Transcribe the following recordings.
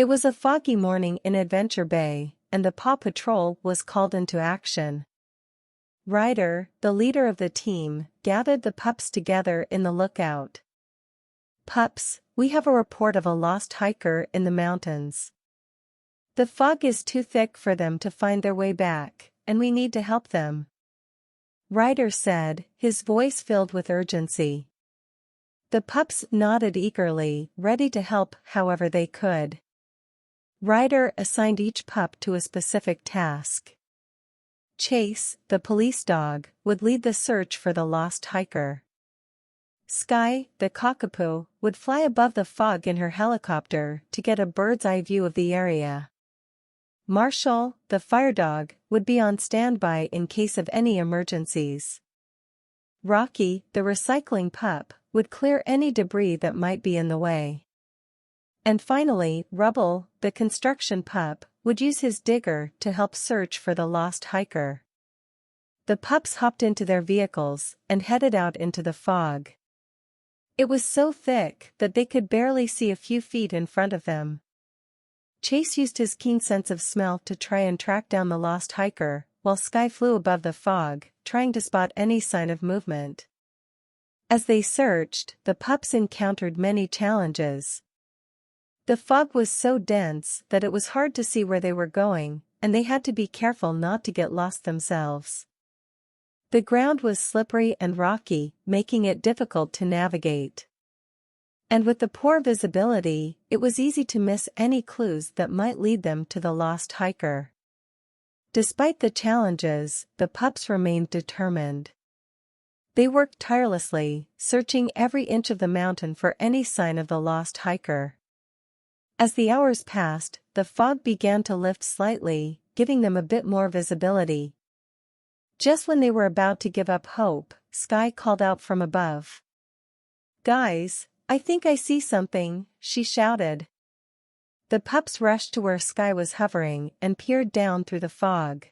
was a foggy morning in Adventure Bay, and the Paw Patrol was called into action. Ryder, the leader of the team, gathered the pups together in the lookout. "Pups, we have a report of a lost hiker in the mountains. The fog is too thick for them to find their way back, and we need to help them," Ryder said, his voice filled with urgency. The pups nodded eagerly, ready to help however they could. Ryder assigned each pup to a specific task. Chase, the police dog, would lead the search for the lost hiker. Sky, the cockapoo, would fly above the fog in her helicopter to get a bird's-eye view of the area. Marshall, the fire dog, would be on standby in case of any emergencies. Rocky, the recycling pup, would clear any debris that might be in the way. And finally, Rubble, the construction pup, would use his digger to help search for the lost hiker. The pups hopped into their vehicles and headed out into the fog. It was so thick that they could barely see a few feet in front of them. Chase used his keen sense of smell to try and track down the lost hiker, while Sky flew above the fog, trying to spot any sign of movement. As they searched, the pups encountered many challenges. The fog was so dense that it was hard to see where they were going, and they had to be careful not to get lost themselves. The ground was slippery and rocky, making it difficult to navigate. And with the poor visibility, it was easy to miss any clues that might lead them to the lost hiker. Despite the challenges, the pups remained determined. They worked tirelessly, searching every inch of the mountain for any sign of the lost hiker. As the hours passed, the fog began to lift slightly, giving them a bit more visibility. Just when they were about to give up hope, Sky called out from above. "Guys, I think I see something," she shouted. The pups rushed to where Sky was hovering and peered down through the fog.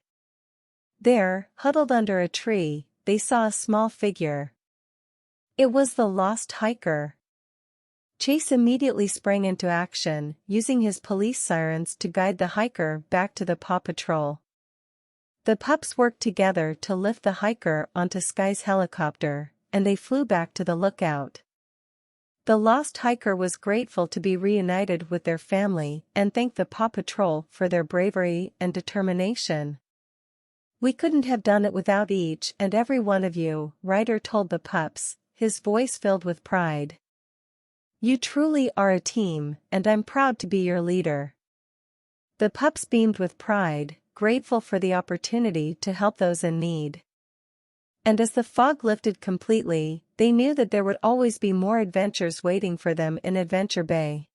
There, huddled under a tree, they saw a small figure. It was the lost hiker. Chase immediately sprang into action, using his police sirens to guide the hiker back to the Paw Patrol. The pups worked together to lift the hiker onto Sky's helicopter, and they flew back to the lookout. The lost hiker was grateful to be reunited with their family and thanked the Paw Patrol for their bravery and determination. "We couldn't have done it without each and every one of you," Ryder told the pups, his voice filled with pride. "You truly are a team, and I'm proud to be your leader." The pups beamed with pride, grateful for the opportunity to help those in need. And as the fog lifted completely, they knew that there would always be more adventures waiting for them in Adventure Bay.